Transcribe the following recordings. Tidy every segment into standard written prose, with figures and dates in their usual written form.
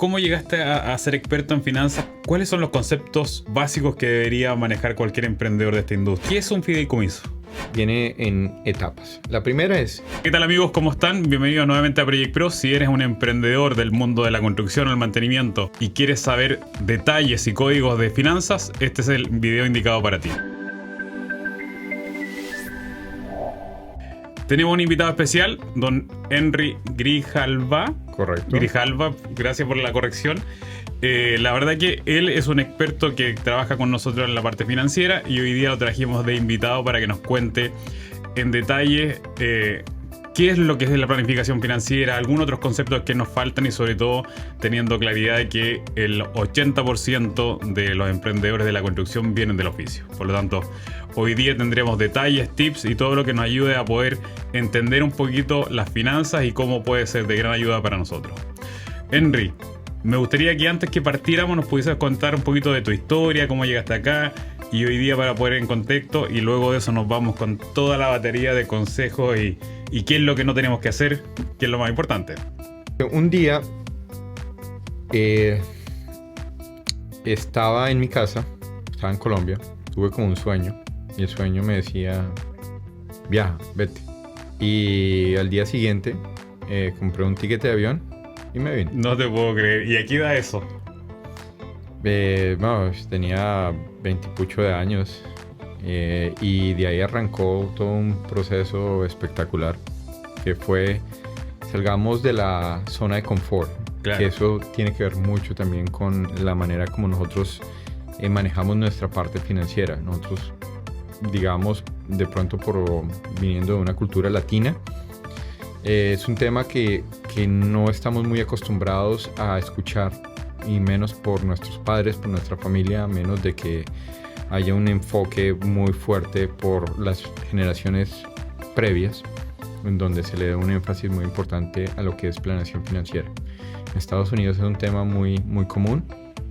¿Cómo llegaste a ser experto en finanzas? ¿Cuáles son los conceptos básicos que debería manejar cualquier emprendedor de esta industria? ¿Qué es un fideicomiso? Viene en etapas. La primera es... ¿Qué tal, amigos? ¿Cómo están? Bienvenidos nuevamente a Project Pro. Si eres un emprendedor del mundo de la construcción o el mantenimiento y quieres saber detalles y códigos de finanzas, este es el video indicado para ti. Tenemos un invitado especial, don Henry Grijalva. Correcto. Grijalva, gracias por la corrección. La verdad que él es un experto que trabaja con nosotros en la parte financiera y hoy día lo trajimos de invitado para que nos cuente en detalle qué es lo que es la planificación financiera, algunos otros conceptos que nos faltan y sobre todo teniendo claridad de que el 80% de los emprendedores de la construcción vienen del oficio. Por lo tanto, hoy día tendremos detalles, tips y todo lo que nos ayude a poder entender un poquito las finanzas y cómo puede ser de gran ayuda para nosotros. Henry, me gustaría que antes que partiéramos nos pudieses contar un poquito de tu historia, cómo llegaste acá y hoy día para poner en contexto, y luego de eso nos vamos con toda la batería de consejos y qué es lo que no tenemos que hacer, qué es lo más importante. Un día estaba en mi casa, estaba en Colombia, tuve como un sueño y el sueño me decía, viaja, vete. Y al día siguiente compré un tiquete de avión y me vine. No te puedo creer. ¿Y aquí da eso? Tenía 20 y pucho de años y de ahí arrancó todo un proceso espectacular que fue salgamos de la zona de confort. Claro. Que eso tiene que ver mucho también con la manera como nosotros manejamos nuestra parte financiera. Nosotros, digamos, de pronto viniendo de una cultura latina, es un tema que no estamos muy acostumbrados a escuchar, y menos por nuestros padres, por nuestra familia, a menos de que haya un enfoque muy fuerte por las generaciones previas, en donde se le da un énfasis muy importante a lo que es planeación financiera. En Estados Unidos es un tema muy, muy común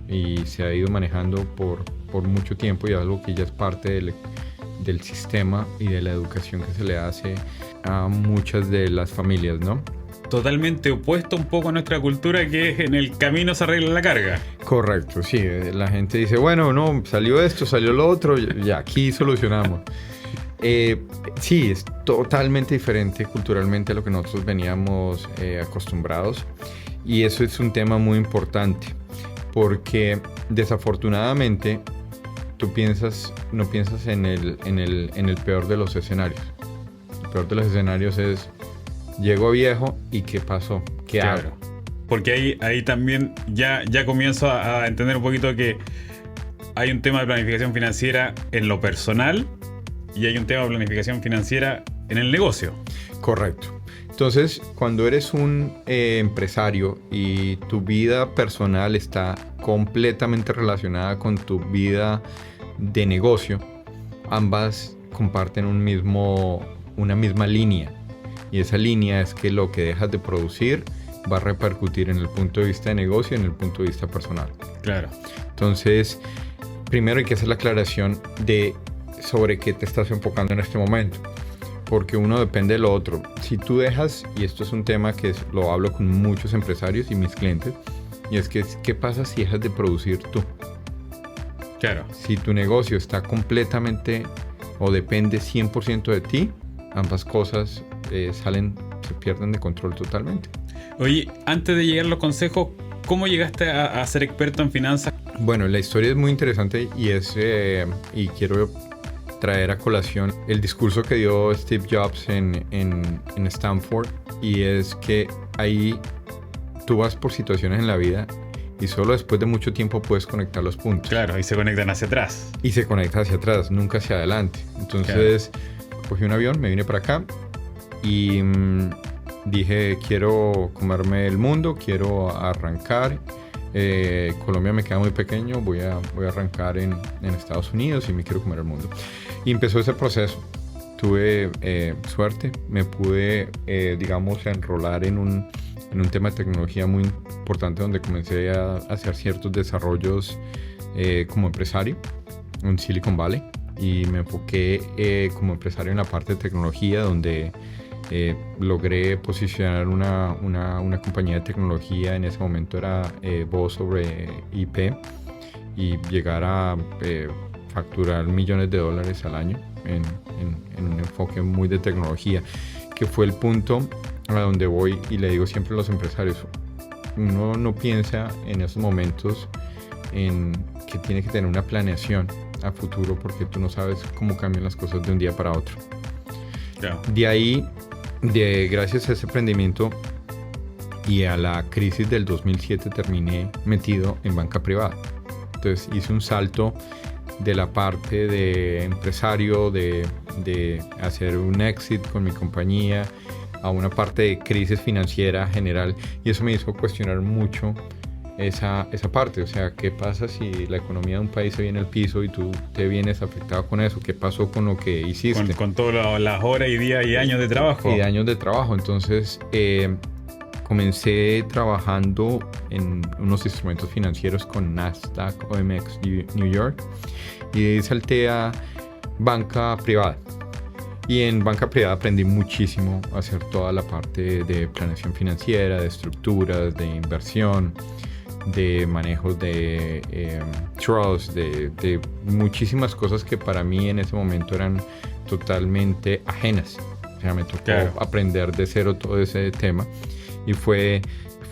y se ha ido manejando por mucho tiempo, y algo que ya es parte del sistema y de la educación que se le hace a muchas de las familias, ¿no? Totalmente opuesto un poco a nuestra cultura, que es en el camino se arregla la carga. Correcto, sí. La gente dice, bueno, no, salió esto, salió lo otro, ya aquí solucionamos. Sí, es totalmente diferente culturalmente a lo que nosotros veníamos acostumbrados, y eso es un tema muy importante porque desafortunadamente tú no piensas en el peor de los escenarios. El peor de los escenarios es: llego viejo y ¿qué pasó? ¿Qué hago? Porque ahí también ya comienzo a entender un poquito que hay un tema de planificación financiera en lo personal y hay un tema de planificación financiera en el negocio. Correcto. Entonces, cuando eres un empresario y tu vida personal está completamente relacionada con tu vida de negocio, ambas comparten una misma línea. Y esa línea es que lo que dejas de producir va a repercutir en el punto de vista de negocio y en el punto de vista personal. Claro. Entonces, primero hay que hacer la aclaración sobre qué te estás enfocando en este momento, porque uno depende de lo otro. Si tú dejas, y esto es un tema que lo hablo con muchos empresarios y mis clientes, y es que ¿qué pasa si dejas de producir tú? Claro. Si tu negocio está completamente o depende 100% de ti, ambas cosas se pierden de control totalmente. Oye, antes de llegar a los consejos, ¿cómo llegaste a ser experto en finanzas? Bueno, la historia es muy interesante y quiero traer a colación el discurso que dio Steve Jobs en Stanford, y es que ahí tú vas por situaciones en la vida y solo después de mucho tiempo puedes conectar los puntos. Claro, y se conectan hacia atrás. Y se conecta hacia atrás, nunca hacia adelante. Entonces, cogí un avión, me vine para acá y dije, quiero comerme el mundo, quiero arrancar. Colombia me queda muy pequeño, voy a arrancar en Estados Unidos y me quiero comer el mundo. Y empezó ese proceso. Tuve suerte, me pude, enrolar en un tema de tecnología muy importante, donde comencé a hacer ciertos desarrollos como empresario en Silicon Valley, y me enfoqué como empresario en la parte de tecnología, donde Logré posicionar una compañía de tecnología, en ese momento era voz sobre IP, y llegar a facturar millones de dólares al año en un enfoque muy de tecnología, que fue el punto a donde voy y le digo siempre a los empresarios: uno no piensa en esos momentos en que tiene que tener una planeación a futuro, porque tú no sabes cómo cambian las cosas de un día para otro. Claro. De ahí, gracias a ese emprendimiento y a la crisis del 2007, terminé metido en banca privada. Entonces hice un salto de la parte de empresario, de hacer un exit con mi compañía, a una parte de crisis financiera general, y eso me hizo cuestionar mucho esa parte. O sea, ¿qué pasa si la economía de un país se viene al piso y tú te vienes afectado con eso? ¿Qué pasó con lo que hiciste? Con todas las horas y días y años de trabajo. Y de años de trabajo. Entonces comencé trabajando en unos instrumentos financieros con Nasdaq, OMX New York, y de ahí salté a banca privada. Y en banca privada aprendí muchísimo a hacer toda la parte de planeación financiera, de estructuras, de inversión, de manejo de trust, de muchísimas cosas que para mí en ese momento eran totalmente ajenas. O sea, me tocó aprender de cero todo ese tema, y fue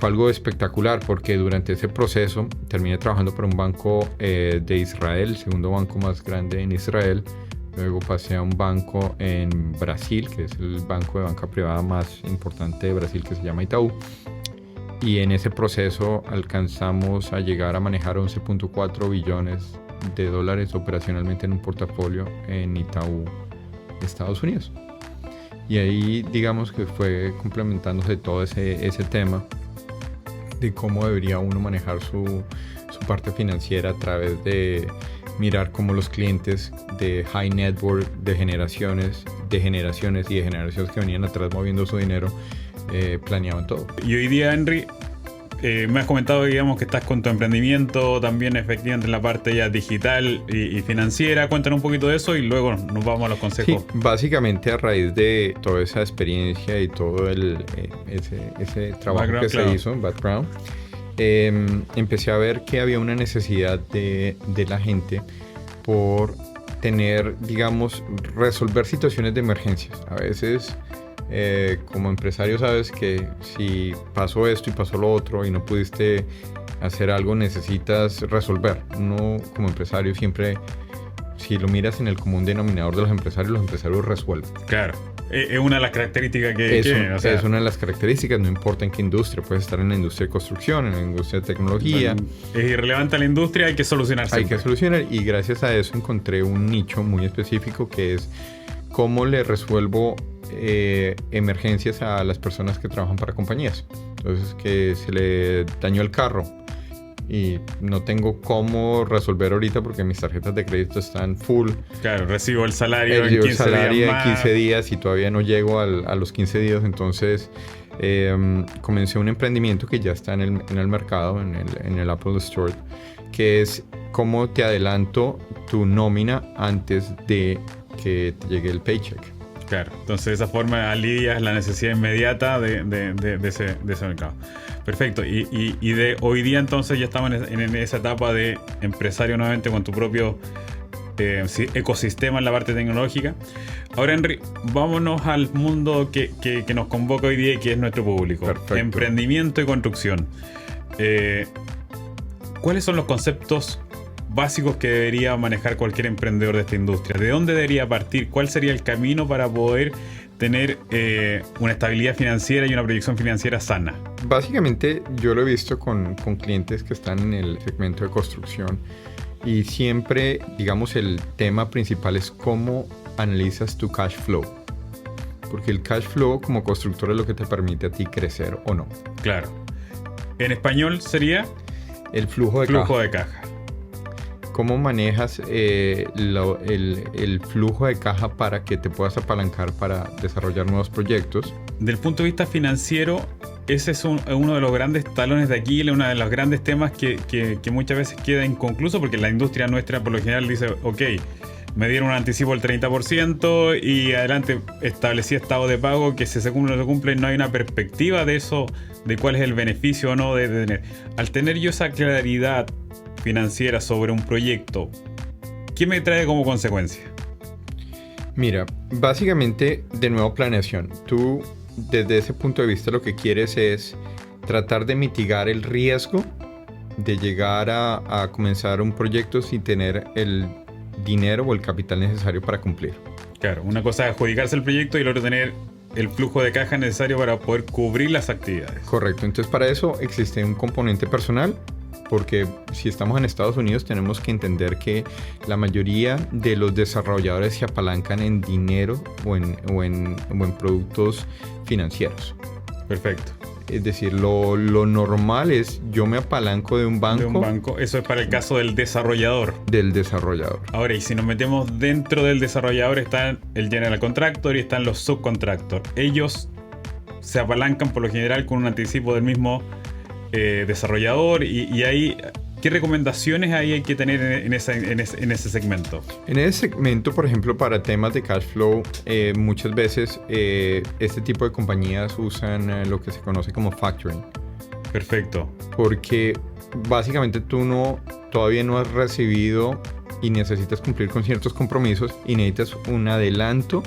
algo espectacular, porque durante ese proceso terminé trabajando para un banco de Israel, el segundo banco más grande en Israel. Luego pasé a un banco en Brasil, que es el banco de banca privada más importante de Brasil, que se llama Itaú. Y en ese proceso alcanzamos a llegar a manejar 11.4 billones de dólares operacionalmente en un portafolio en Itaú, Estados Unidos. Y ahí, digamos que fue complementándose todo ese tema de cómo debería uno manejar su parte financiera a través de mirar cómo los clientes de high net worth, de generaciones que venían atrás moviendo su dinero, planeaban todo. Y hoy día, Henry, me has comentado, digamos, que estás con tu emprendimiento también, efectivamente, en la parte ya digital y financiera. Cuéntanos un poquito de eso y luego nos vamos a los consejos. Sí, básicamente a raíz de toda esa experiencia y todo ese trabajo que se hizo en background, empecé a ver que había una necesidad de la gente por tener, digamos, resolver situaciones de emergencias. A veces, como empresario, sabes que si pasó esto y pasó lo otro y no pudiste hacer algo, necesitas resolver. Uno como empresario siempre, si lo miras en el común denominador de los empresarios resuelven. Claro. Es una de las características que tienen. O sea, es una de las características, no importa en qué industria. Puedes estar en la industria de construcción, en la industria de tecnología. Es irrelevante a la industria, hay que solucionar siempre. Hay que solucionar, y gracias a eso encontré un nicho muy específico, que es cómo le resuelvo emergencias a las personas que trabajan para compañías. Entonces, que se le dañó el carro y no tengo cómo resolver ahorita porque mis tarjetas de crédito están full. Claro, recibo el salario en 15 días y todavía no llego a los 15 días. Entonces comencé un emprendimiento que ya está en el mercado, en el Apple Store, que es cómo te adelanto tu nómina antes de que te llegue el paycheck. Claro, entonces de esa forma alivias la necesidad inmediata de ese mercado. Perfecto, y de hoy día entonces ya estamos en esa etapa de empresario nuevamente con tu propio ecosistema en la parte tecnológica. Ahora, Henry, vámonos al mundo que nos convoca hoy día y que es nuestro público. Perfecto. Emprendimiento y construcción. ¿Cuáles son los conceptos básicos que debería manejar cualquier emprendedor de esta industria? ¿De dónde debería partir? ¿Cuál sería el camino para poder tener una estabilidad financiera y una proyección financiera sana? Básicamente yo lo he visto con clientes que están en el segmento de construcción, y siempre, digamos, el tema principal es cómo analizas tu cash flow, porque el cash flow como constructor es lo que te permite a ti crecer o no. Claro. En español sería el flujo de caja. ¿Cómo manejas el flujo de caja para que te puedas apalancar para desarrollar nuevos proyectos? Del punto de vista financiero, ese es uno de los grandes talones de Aquiles, uno de los grandes temas que muchas veces queda inconcluso, porque la industria nuestra por lo general dice, ok, me dieron un anticipo del 30% y adelante establecí estado de pago que si se cumple o no se cumple, no hay una perspectiva de eso, de cuál es el beneficio o no de tener. Al tener yo esa claridad financiera sobre un proyecto, ¿qué me trae como consecuencia? Mira, básicamente, de nuevo, planeación. Tú, desde ese punto de vista, lo que quieres es tratar de mitigar el riesgo de llegar a comenzar un proyecto sin tener el dinero o el capital necesario para cumplir. Claro, una cosa es adjudicarse el proyecto y la otra tener el flujo de caja necesario para poder cubrir las actividades. Correcto, entonces para eso existe un componente personal, porque si estamos en Estados Unidos tenemos que entender que la mayoría de los desarrolladores se apalancan en dinero o en productos financieros. Perfecto. Es decir, lo normal es yo me apalanco de un banco. De un banco. Eso es para el caso del desarrollador. Del desarrollador. Ahora, y si nos metemos dentro del desarrollador, están el general contractor y están los subcontractors. Ellos se apalancan por lo general con un anticipo del mismo desarrollador y ahí, ¿qué recomendaciones hay que tener en ese segmento? En ese segmento, por ejemplo, para temas de cash flow, muchas veces este tipo de compañías usan lo que se conoce como factoring. Perfecto. Porque básicamente tú todavía no has recibido y necesitas cumplir con ciertos compromisos y necesitas un adelanto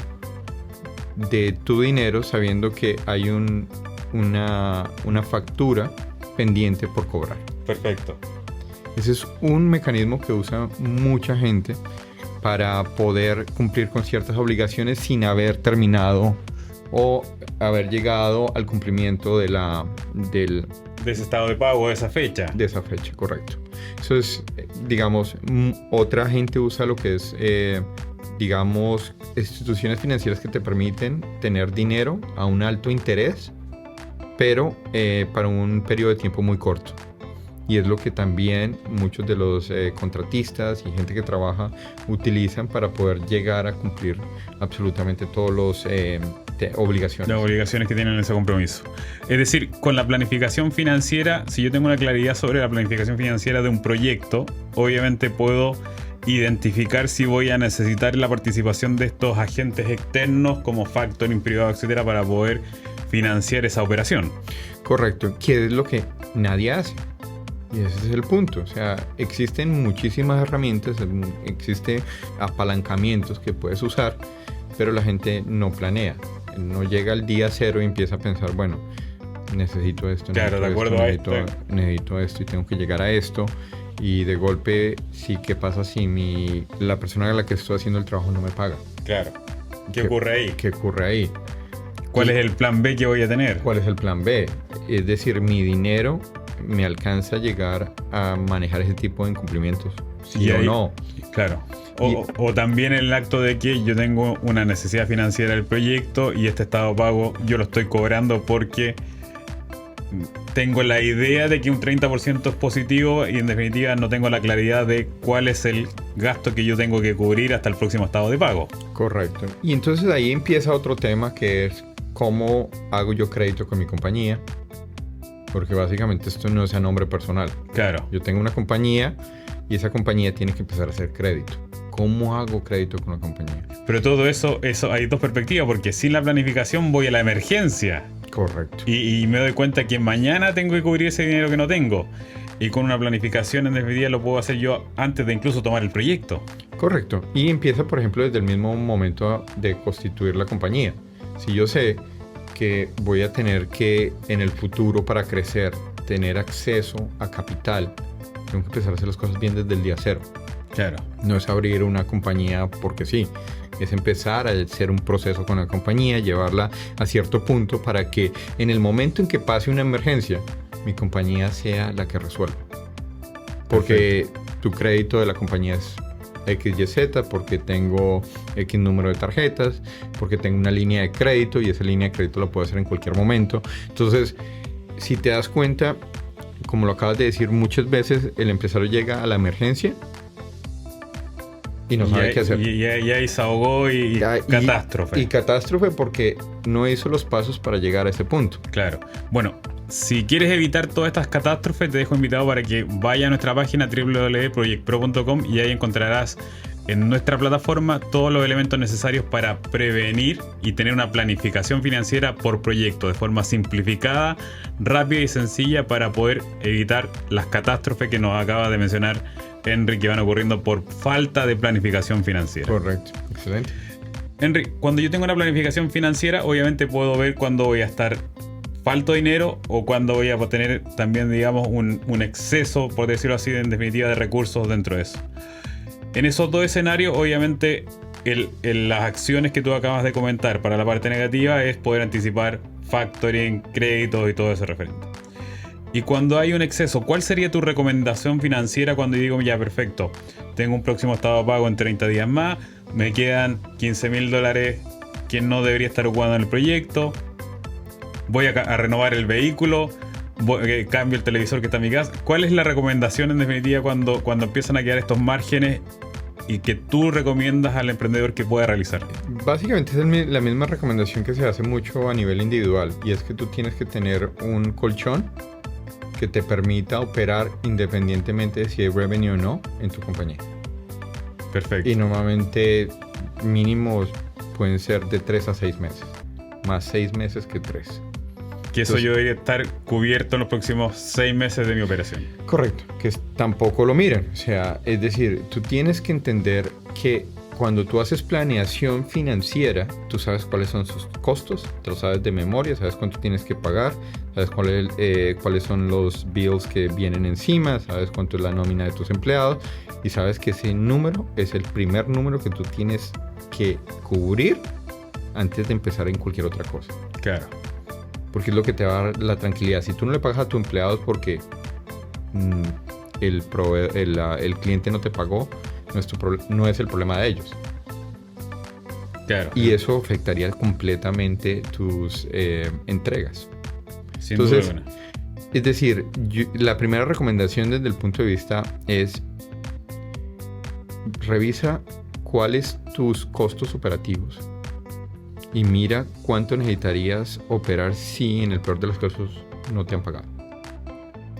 de tu dinero sabiendo que hay una factura pendiente por cobrar. Perfecto. Ese es un mecanismo que usa mucha gente para poder cumplir con ciertas obligaciones sin haber terminado o haber llegado al cumplimiento de ese estado de pago, de esa fecha. De esa fecha, correcto. Eso es, digamos, otra gente usa lo que es, digamos, instituciones financieras que te permiten tener dinero a un alto interés, pero para un periodo de tiempo muy corto. Y es lo que también muchos de los contratistas y gente que trabaja utilizan para poder llegar a cumplir absolutamente todos los obligaciones. Las obligaciones que tienen ese compromiso. Es decir, con la planificación financiera, si yo tengo una claridad sobre la planificación financiera de un proyecto, obviamente puedo identificar si voy a necesitar la participación de estos agentes externos como factoring privado, etcétera, para poder financiar esa operación. Correcto, que es lo que nadie hace. Y ese es el punto. O sea, existen muchísimas herramientas, existen apalancamientos que puedes usar, pero la gente no planea. No llega al día cero y empieza a pensar, bueno, necesito esto, claro, de acuerdo necesito esto y tengo que llegar a esto. Y de golpe, sí, ¿qué pasa si la persona a la que estoy haciendo el trabajo no me paga? Claro. ¿Qué ocurre ahí? ¿Qué ocurre ahí? ¿Cuál es el plan B que voy a tener? ¿Cuál es el plan B? Es decir, mi dinero me alcanza a llegar a manejar ese tipo de incumplimientos, sí o no. Claro. O también el acto de que yo tengo una necesidad financiera del proyecto y este estado de pago yo lo estoy cobrando porque tengo la idea de que un 30% es positivo y en definitiva no tengo la claridad de cuál es el gasto que yo tengo que cubrir hasta el próximo estado de pago. Correcto. Y entonces ahí empieza otro tema que es cómo hago yo crédito con mi compañía. Porque básicamente esto no es a nombre personal. Claro. Yo tengo una compañía y esa compañía tiene que empezar a hacer crédito. ¿Cómo hago crédito con la compañía? Pero todo eso hay dos perspectivas, porque sin la planificación voy a la emergencia. Correcto. Y me doy cuenta que mañana tengo que cubrir ese dinero que no tengo. Y con una planificación en definitiva lo puedo hacer yo antes de incluso tomar el proyecto. Correcto. Y empieza, por ejemplo, desde el mismo momento de constituir la compañía. Si yo sé que voy a tener que en el futuro para crecer tener acceso a capital, tengo que empezar a hacer las cosas bien desde el día cero. Claro. No es abrir una compañía porque sí, es empezar a hacer un proceso con la compañía, llevarla a cierto punto para que en el momento en que pase una emergencia, mi compañía sea la que resuelva. Porque tu crédito de la compañía es XYZ, porque tengo X número de tarjetas, porque tengo una línea de crédito y esa línea de crédito la puedo hacer en cualquier momento. Entonces, si te das cuenta, como lo acabas de decir, muchas veces el empresario llega a la emergencia y no sabe qué hacer. Y ahí se ahogó y catástrofe. Y catástrofe porque no hizo los pasos para llegar a ese punto. Claro. Bueno, si quieres evitar todas estas catástrofes, te dejo invitado para que vaya a nuestra página www.projectpro.com y ahí encontrarás en nuestra plataforma todos los elementos necesarios para prevenir y tener una planificación financiera por proyecto de forma simplificada, rápida y sencilla para poder evitar las catástrofes que nos acaba de mencionar Henry, que van ocurriendo por falta de planificación financiera. Correcto, excelente. Henry, cuando yo tengo una planificación financiera, obviamente puedo ver cuándo voy a estar falto de dinero o cuándo voy a tener también, digamos, un exceso, por decirlo así, en definitiva, de recursos dentro de eso. En esos dos escenarios, obviamente, las acciones que tú acabas de comentar para la parte negativa es poder anticipar factoring, créditos y todo eso referente. Y cuando hay un exceso, ¿cuál sería tu recomendación financiera cuando digo, ya, perfecto, tengo un próximo estado de pago en 30 días más, me quedan $15,000 que no debería estar ocupando en el proyecto, voy a renovar el vehículo, cambio el televisor que está en mi casa? ¿Cuál es la recomendación en definitiva cuando empiezan a quedar estos márgenes y que tú recomiendas al emprendedor que pueda realizar? Básicamente es la misma recomendación que se hace mucho a nivel individual, y es que tú tienes que tener un colchón que te permita operar independientemente de si hay revenue o no en tu compañía. Perfecto. Y normalmente mínimos pueden ser de 3 a 6 meses, más 6 meses que 3. Que eso yo debería estar cubierto en los próximos 6 meses de mi operación. Correcto, que tampoco lo miran. O sea, es decir, tú tienes que entender que cuando tú haces planeación financiera, tú sabes cuáles son sus costos, te lo sabes de memoria, sabes cuánto tienes que pagar, sabes cuáles son los bills que vienen encima, sabes cuánto es la nómina de tus empleados y sabes que ese número es el primer número que tú tienes que cubrir antes de empezar en cualquier otra cosa. Claro. Porque es lo que te va a dar la tranquilidad. Si tú no le pagas a tus empleados porque el cliente no te pagó, no es el problema de ellos. Claro. Y eso afectaría completamente tus entregas. Sin duda Entonces, alguna. es decir, la primera recomendación desde el punto de vista es revisa cuáles tus costos operativos y mira cuánto necesitarías operar si en el peor de los casos no te han pagado.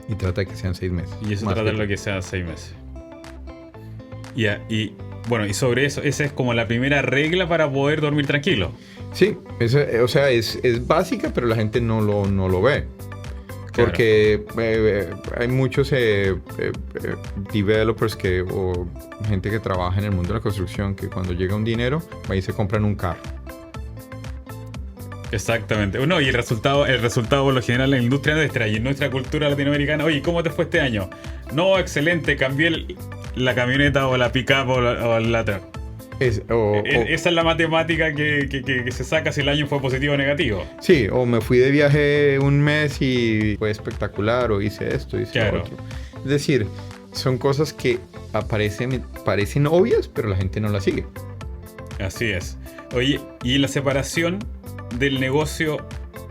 Y trata de que sean 6 meses. Y eso trata de lo que sea 6 meses. Y bueno, y sobre eso, esa es como la primera regla para poder dormir tranquilo. Sí, o sea, es básica, pero la gente no lo ve. Porque hay muchos developers o gente que trabaja en el mundo de la construcción que cuando llega un dinero, va y se compran un carro. Exactamente. No, y el resultado por lo general en la industria nuestra y en nuestra cultura latinoamericana, oye, ¿cómo te fue este año? No, excelente, cambié la camioneta o la pick-up o la truck. Esa es la matemática que se saca si el año fue positivo o negativo. Sí, o me fui de viaje un mes y fue espectacular, o hice esto, hice lo otro. Es decir, son cosas que parecen obvias, pero la gente no las sigue. Así es. Oye, y la separación del negocio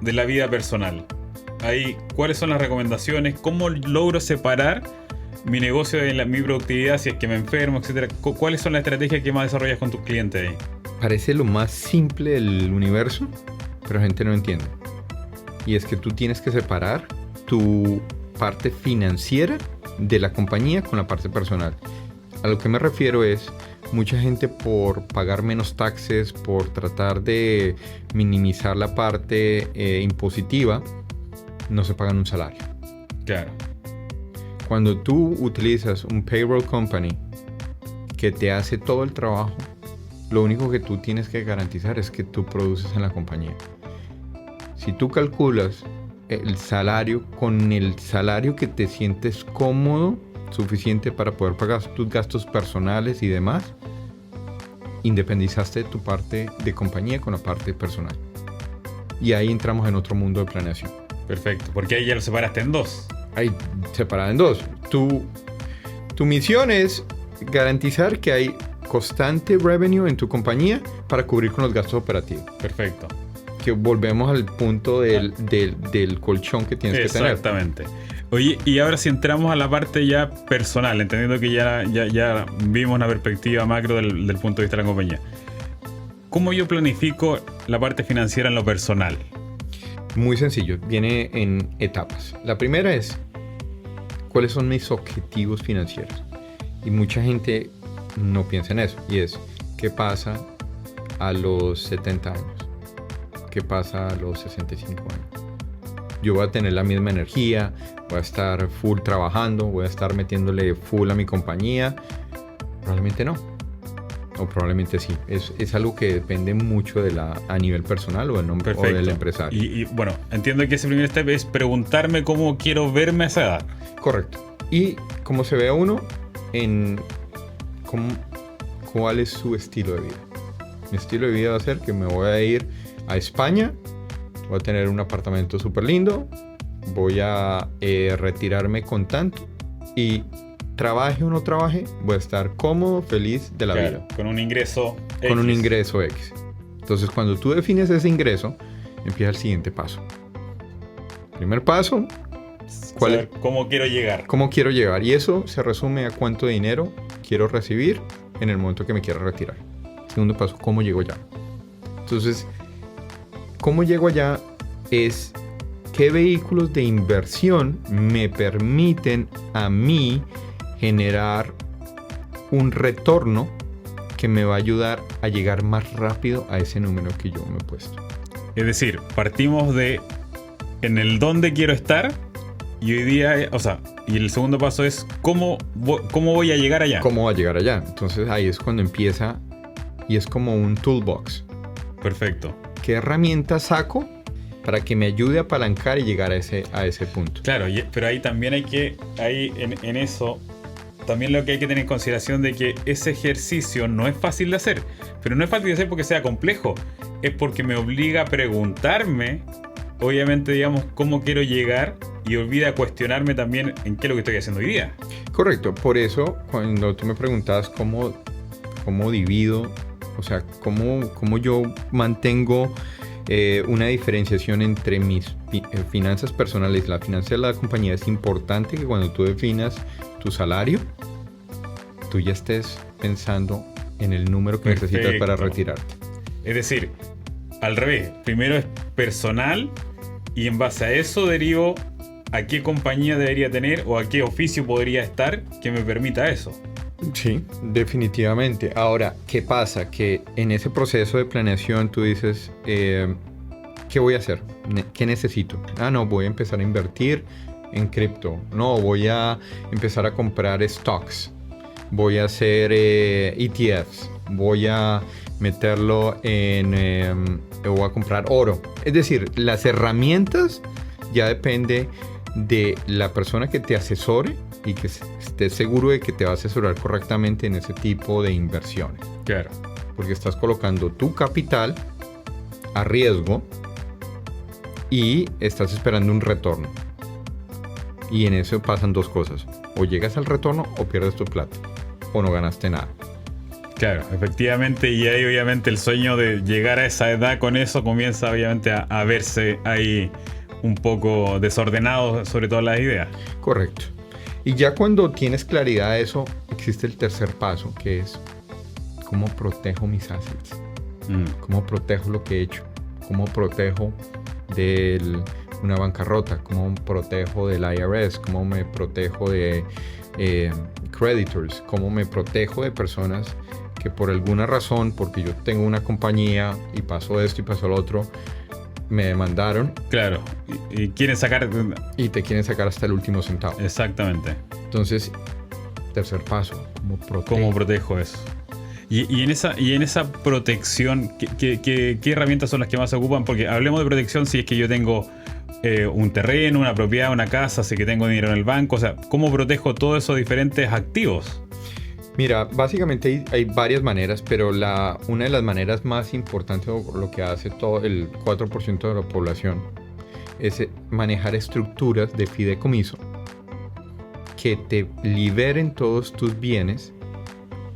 de la vida personal. Ahí, ¿cuáles son las recomendaciones? ¿Cómo logro separar mi negocio de mi productividad si es que me enfermo, etcétera? ¿Cuáles son las estrategias que más desarrollas con tus clientes ahí? Parece lo más simple del universo, pero la gente no entiende. Y es que tú tienes que separar tu parte financiera de la compañía con la parte personal. A lo que me refiero es, mucha gente por pagar menos taxes, por tratar de minimizar la parte impositiva, no se pagan un salario. Claro. Cuando tú utilizas un payroll company que te hace todo el trabajo, lo único que tú tienes que garantizar es que tú produces en la compañía. Si tú calculas el salario con el salario que te sientes cómodo, suficiente para poder pagar tus gastos personales y demás, independizaste de tu parte de compañía con la parte personal. Y ahí entramos en otro mundo de planeación. Perfecto, porque ahí ya lo separaste en dos. Ahí separado en dos. Tu misión es garantizar que hay constante revenue en tu compañía para cubrir con los gastos operativos. Perfecto. Que volvemos al punto del colchón que tienes que tener. Exactamente. Oye, y ahora si entramos a la parte ya personal, entendiendo que ya vimos una perspectiva macro del punto de vista de la compañía. ¿Cómo yo planifico la parte financiera en lo personal? Muy sencillo, viene en etapas. La primera es, ¿cuáles son mis objetivos financieros? Y mucha gente no piensa en eso. Y es, ¿qué pasa a los 70 años? ¿Qué pasa a los 65 años? Yo voy a tener la misma energía, voy a estar full trabajando, voy a estar metiéndole full a mi compañía. Probablemente no. O probablemente sí. Es algo que depende mucho a nivel personal o del empresario. Y bueno, entiendo que ese primer step es preguntarme cómo quiero verme a esa edad. Correcto. Y cómo se ve a uno cuál es su estilo de vida. Mi estilo de vida va a ser que me voy a ir a España, voy a tener un apartamento súper lindo, voy a retirarme con tanto y trabaje o no trabaje, voy a estar cómodo, feliz de la vida. Con un ingreso X. Con un ingreso X. Entonces, cuando tú defines ese ingreso, empieza el siguiente paso. Primer paso, ¿cuál es? ¿Cómo quiero llegar? ¿Cómo quiero llegar? Y eso se resume a cuánto dinero quiero recibir en el momento que me quiera retirar. Segundo paso, ¿cómo llego allá? Entonces, ¿cómo llego allá? Es qué vehículos de inversión me permiten a mí generar un retorno que me va a ayudar a llegar más rápido a ese número que yo me he puesto. Es decir, partimos de en el dónde quiero estar y hoy día, y el segundo paso es cómo voy a llegar allá. ¿Cómo va a llegar allá? Entonces ahí es cuando empieza y es como un toolbox. Perfecto. ¿Qué herramientas saco para que me ayude a apalancar y llegar a ese punto? Claro, pero ahí también en eso, también lo que hay que tener en consideración de que ese ejercicio no es fácil de hacer. Pero no es fácil de hacer porque sea complejo. Es porque me obliga a preguntarme, obviamente, digamos, cómo quiero llegar y olvida cuestionarme también en qué es lo que estoy haciendo hoy día. Correcto. Por eso, cuando tú me preguntabas cómo divido, o sea, cómo yo mantengo una diferenciación entre mis finanzas personales y la finanza de la compañía, es importante que cuando tú definas tu salario, tú ya estés pensando en el número que necesitas para retirarte. Es decir, al revés, primero es personal y en base a eso derivo a qué compañía debería tener o a qué oficio podría estar que me permita eso. Sí, definitivamente. Ahora, ¿qué pasa? Que en ese proceso de planeación tú dices, ¿qué voy a hacer? ¿Qué necesito? No, voy a empezar a invertir en cripto. No, voy a empezar a comprar stocks. Voy a hacer ETFs. Voy a meterlo voy a comprar oro. Es decir, las herramientas ya depende de la persona que te asesore y que estés seguro de que te va a asesorar correctamente en ese tipo de inversiones. Claro. Porque estás colocando tu capital a riesgo y estás esperando un retorno. Y en eso pasan dos cosas. O llegas al retorno o pierdes tu plata. O no ganaste nada. Claro, efectivamente. Y ahí obviamente el sueño de llegar a esa edad con eso comienza obviamente a verse ahí un poco desordenado sobre todas las ideas. Correcto. Y ya cuando tienes claridad de eso, existe el tercer paso, que es cómo protejo mis assets. Cómo protejo lo que he hecho. Cómo protejo de una bancarrota. Cómo protejo del IRS. Cómo me protejo de creditors. Cómo me protejo de personas que por alguna razón, porque yo tengo una compañía y pasó esto y pasó lo otro, me demandaron. Claro, y quieren sacar... Y te quieren sacar hasta el último centavo. Exactamente. Entonces, tercer paso, ¿cómo protejo eso? Y en esa protección, ¿qué herramientas son las que más se ocupan? Porque hablemos de protección si es que yo tengo un terreno, una propiedad, una casa, si es que tengo dinero en el banco. O sea, ¿cómo protejo todos esos diferentes activos? Mira, básicamente hay varias maneras, pero una de las maneras más importantes, o lo que hace todo el 4% de la población, es manejar estructuras de fideicomiso que te liberen todos tus bienes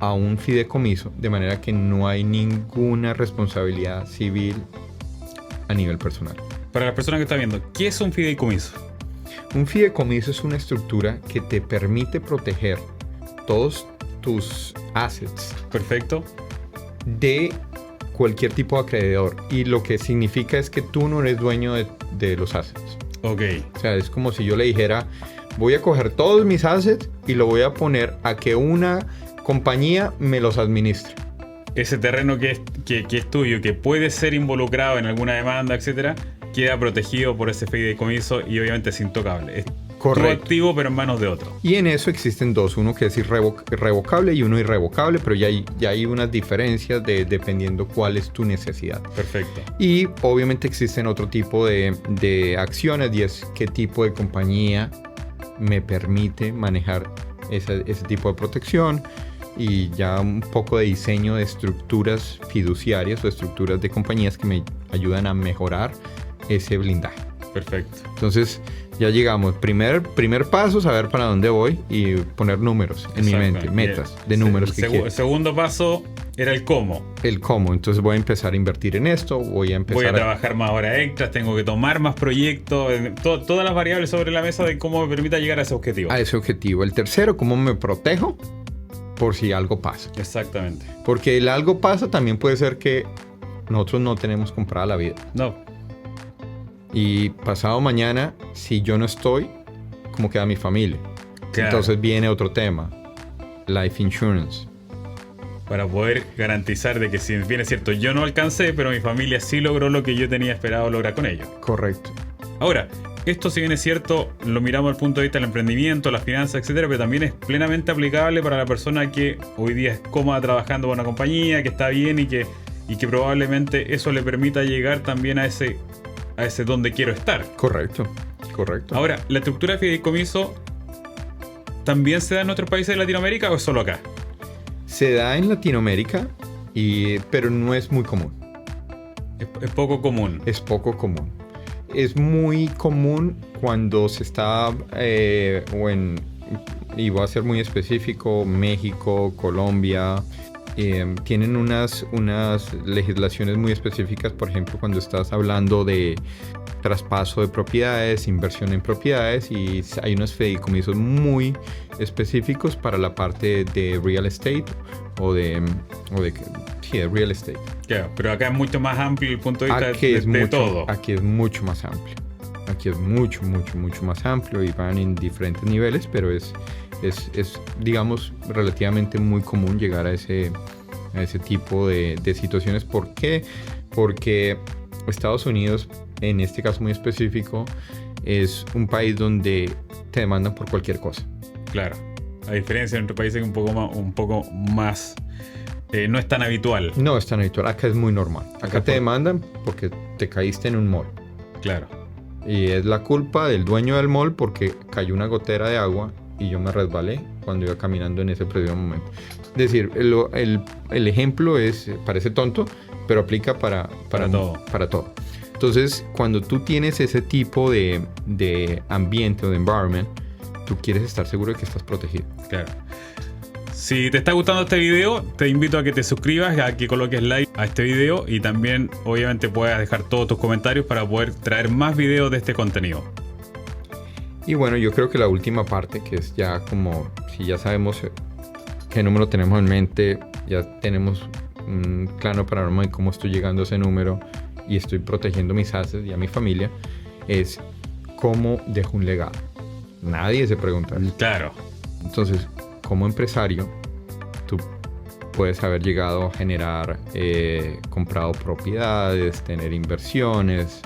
a un fideicomiso, de manera que no hay ninguna responsabilidad civil a nivel personal. Para las personas que están viendo, ¿qué es un fideicomiso? Un fideicomiso es una estructura que te permite proteger todos tus assets. Perfecto. De cualquier tipo de acreedor. Y lo que significa es que tú no eres dueño de los assets. Ok. O sea, es como si yo le dijera, voy a coger todos mis assets y lo voy a poner a que una compañía me los administre. Ese terreno que es tuyo, que puede ser involucrado en alguna demanda, etcétera, queda protegido por ese fideicomiso y obviamente es intocable. Es tu activo, pero en manos de otro. Y en eso existen dos, uno que es irrevocable y uno irrevocable, pero ya hay unas diferencias dependiendo cuál es tu necesidad. Perfecto. Y obviamente existen otro tipo de acciones, y es qué tipo de compañía me permite manejar ese tipo de protección, y ya un poco de diseño de estructuras fiduciarias o estructuras de compañías que me ayudan a mejorar ese blindaje. Perfecto. Entonces ya llegamos. Primer paso, saber para dónde voy y poner números en mi mente, metas de números que quiero. El segundo paso era el cómo. El cómo. Entonces voy a empezar a invertir en esto, voy a trabajar más horas extras, tengo que tomar más proyectos, todas las variables sobre la mesa de cómo me permita llegar a ese objetivo. A ese objetivo. El tercero, cómo me protejo por si algo pasa. Exactamente. Porque el algo pasa también puede ser que nosotros no tenemos comprada la vida. No. Y pasado mañana, si yo no estoy, ¿cómo queda mi familia? Claro. Entonces viene otro tema, life insurance. Para poder garantizar de que, si bien es cierto, yo no alcancé, pero mi familia sí logró lo que yo tenía esperado lograr con ellos. Correcto. Ahora, esto, si bien es cierto, lo miramos al punto de vista del emprendimiento, las finanzas, etcétera, pero también es plenamente aplicable para la persona que hoy día es cómoda trabajando con una compañía, que está bien y que probablemente eso le permita llegar también a ese donde quiero estar. Correcto. Ahora, ¿la estructura de fideicomiso también se da en otros países de Latinoamérica o es solo acá? Se da en Latinoamérica, pero no es muy común. Es poco común. Es poco común. Es muy común cuando se está, y voy a ser muy específico, México, Colombia, tienen unas legislaciones muy específicas, por ejemplo, cuando estás hablando de traspaso de propiedades, inversión en propiedades, y hay unos fideicomisos muy específicos para la parte de real estate o de real estate. Claro, pero acá es mucho más amplio el punto de vista de todo. Aquí es mucho más amplio. Aquí es mucho más amplio y van en diferentes niveles, pero es digamos, relativamente muy común llegar a ese tipo de situaciones. ¿Por qué? Porque Estados Unidos, en este caso muy específico, es un país donde te demandan por cualquier cosa. Claro. A diferencia de nuestro país, que es un poco más no es tan habitual. No es tan habitual. Acá es muy normal. Acá te demandan porque te caíste en un mall. Claro. Y es la culpa del dueño del mall porque cayó una gotera de agua y yo me resbalé cuando iba caminando en ese preciso momento. Es decir, el ejemplo parece tonto, pero aplica para todo. Entonces, cuando tú tienes ese tipo de ambiente o de environment, tú quieres estar seguro de que estás protegido. Claro. Si te está gustando este video, te invito a que te suscribas, a que coloques like a este video y también, obviamente, puedas dejar todos tus comentarios para poder traer más videos de este contenido. Y bueno, yo creo que la última parte, que es ya como, si ya sabemos qué número tenemos en mente, ya tenemos un claro panorama de cómo estoy llegando a ese número y estoy protegiendo mis assets y a mi familia, es cómo dejo un legado. Nadie se pregunta eso. Claro. Entonces, como empresario, tú puedes haber llegado a generar, comprado propiedades, tener inversiones.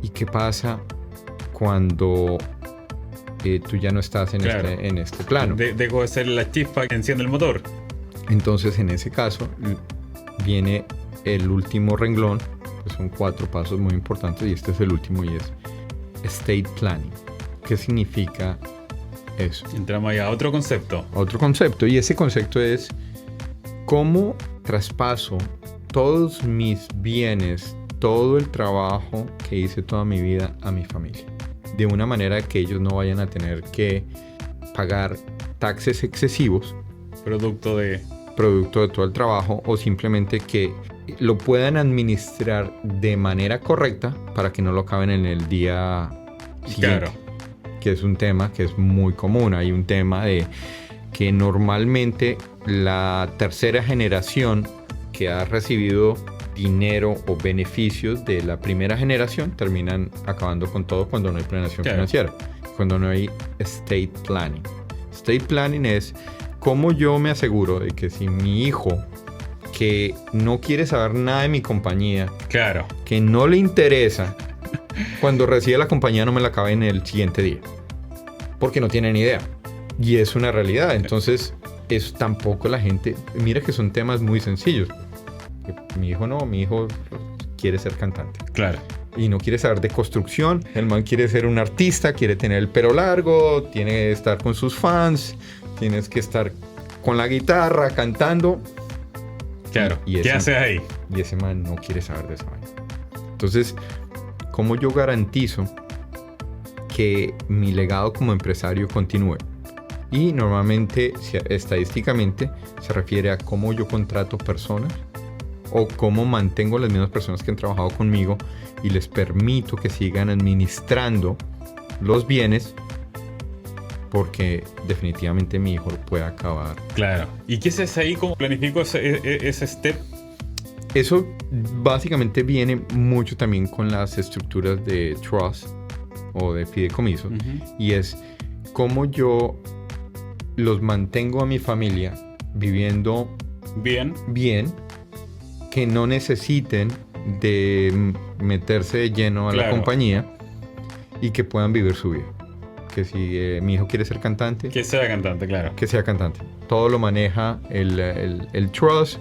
¿Y qué pasa cuando tú ya no estás en este plano? Dejo de ser la chispa que enciende el motor. Entonces, en ese caso, viene el último renglón, que son 4 pasos muy importantes, y este es el último, y es estate planning. ¿Qué significa eso? Entramos ahí a otro concepto. Otro concepto, y ese concepto es cómo traspaso todos mis bienes, todo el trabajo que hice toda mi vida a mi familia, de una manera que ellos no vayan a tener que pagar taxes excesivos producto de todo el trabajo, o simplemente que lo puedan administrar de manera correcta para que no lo acaben en el día siguiente. Claro. Que es un tema que es muy común. Hay un tema de que normalmente la tercera generación que ha recibido dinero o beneficios de la primera generación terminan acabando con todo cuando no hay planeación financiera, cuando no hay estate planning. Estate planning es ¿cómo yo me aseguro de que si mi hijo, que no quiere saber nada de mi compañía, Claro. que no le interesa, cuando recibe la compañía no me la acabe en el siguiente día? Porque no tiene ni idea. Y es una realidad. Entonces, eso tampoco la gente... Mira que son temas muy sencillos. Mi hijo quiere ser cantante. Claro. Y no quiere saber de construcción. El man quiere ser un artista, quiere tener el pelo largo, tiene que estar con sus fans, tienes que estar con la guitarra, cantando. Claro. ¿Qué haces ahí? Y ese man no quiere saber de esa vaina. Entonces, ¿cómo yo garantizo que mi legado como empresario continúe? Y normalmente, estadísticamente, se refiere a cómo yo contrato personas o cómo mantengo las mismas personas que han trabajado conmigo y les permito que sigan administrando los bienes, porque definitivamente mi hijo puede acabar. Claro. ¿Y qué es ahí? ¿Cómo planifico ese step? Eso básicamente viene mucho también con las estructuras de trust o de fideicomiso. Y es cómo yo los mantengo a mi familia viviendo bien, que no necesiten de meterse de lleno a la compañía y que puedan vivir su vida. Que si mi hijo quiere ser cantante, que sea cantante, claro. Que sea cantante. Todo lo maneja el trust,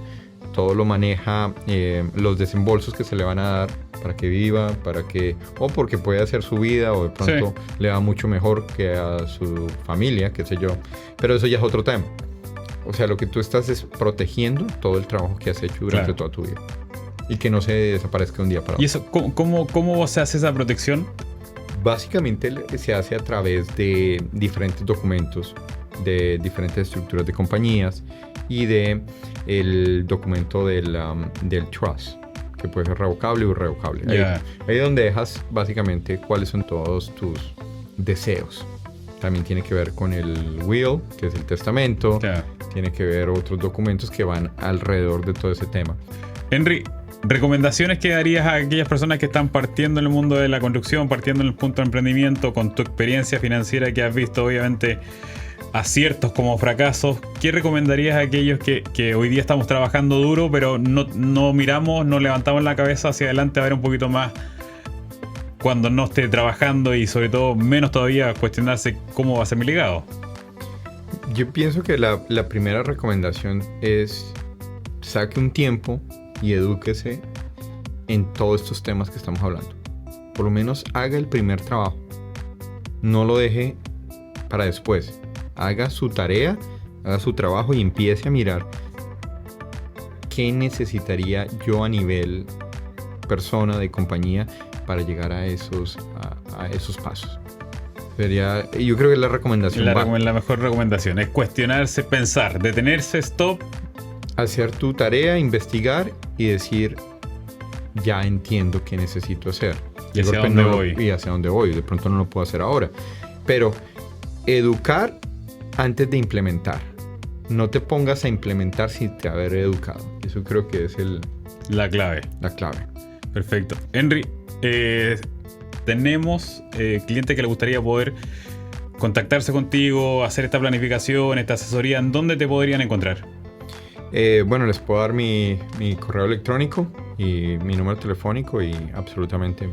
todo lo maneja los desembolsos que se le van a dar para que viva, o porque puede hacer su vida, o de pronto le va mucho mejor que a su familia, qué sé yo. Pero eso ya es otro tema. O sea, lo que tú estás es protegiendo todo el trabajo que has hecho durante toda tu vida. Y que no se desaparezca de un día para otro. ¿Y eso cómo se hace esa protección? Básicamente se hace a través de diferentes documentos, de diferentes estructuras de compañías y de el documento del trust, que puede ser revocable o irrevocable. Ahí es donde dejas básicamente cuáles son todos tus deseos. También tiene que ver con el will, que es el testamento. Tiene que ver otros documentos que van alrededor de todo ese tema. Henry, ¿recomendaciones que darías a aquellas personas que están partiendo en el mundo de la construcción, partiendo en el punto de emprendimiento, con tu experiencia financiera que has visto, obviamente, aciertos como fracasos? ¿Qué recomendarías a aquellos que hoy día estamos trabajando duro, pero no miramos, no levantamos la cabeza hacia adelante a ver un poquito más cuando no esté trabajando, y sobre todo menos todavía cuestionarse cómo va a ser mi legado? Yo pienso que la primera recomendación es saque un tiempo y edúquese en todos estos temas que estamos hablando. Por lo menos haga el primer trabajo. No lo deje para después. Haga su tarea, haga su trabajo y empiece a mirar qué necesitaría yo a nivel persona, de compañía, para llegar a esos pasos. Yo creo que la recomendación la mejor recomendación es cuestionarse, pensar, detenerse, stop, hacer tu tarea, investigar y decir, ya entiendo qué necesito hacer. Y hacia dónde voy. Y hacia dónde voy. De pronto no lo puedo hacer ahora. Pero educar antes de implementar. No te pongas a implementar sin te haber educado. Eso creo que es la clave. Perfecto. Henry, tenemos clientes que le gustaría poder contactarse contigo, hacer esta planificación, esta asesoría. ¿En dónde te podrían encontrar? Bueno, les puedo dar mi correo electrónico y mi número telefónico, y absolutamente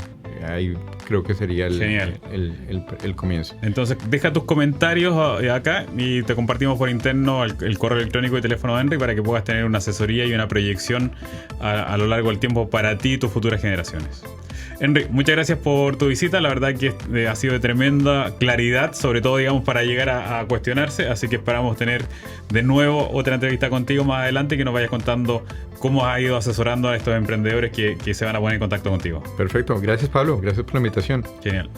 ahí creo que sería el comienzo. Entonces deja tus comentarios acá y te compartimos por interno el correo electrónico y teléfono de Henry para que puedas tener una asesoría y una proyección a lo largo del tiempo para ti y tus futuras generaciones. Henry, muchas gracias por tu visita. La verdad que ha sido de tremenda claridad, sobre todo, digamos, para llegar a cuestionarse. Así que esperamos tener de nuevo otra entrevista contigo más adelante, que nos vayas contando cómo has ido asesorando a estos emprendedores que se van a poner en contacto contigo. Perfecto. Gracias, Pablo. Gracias por la invitación. Genial.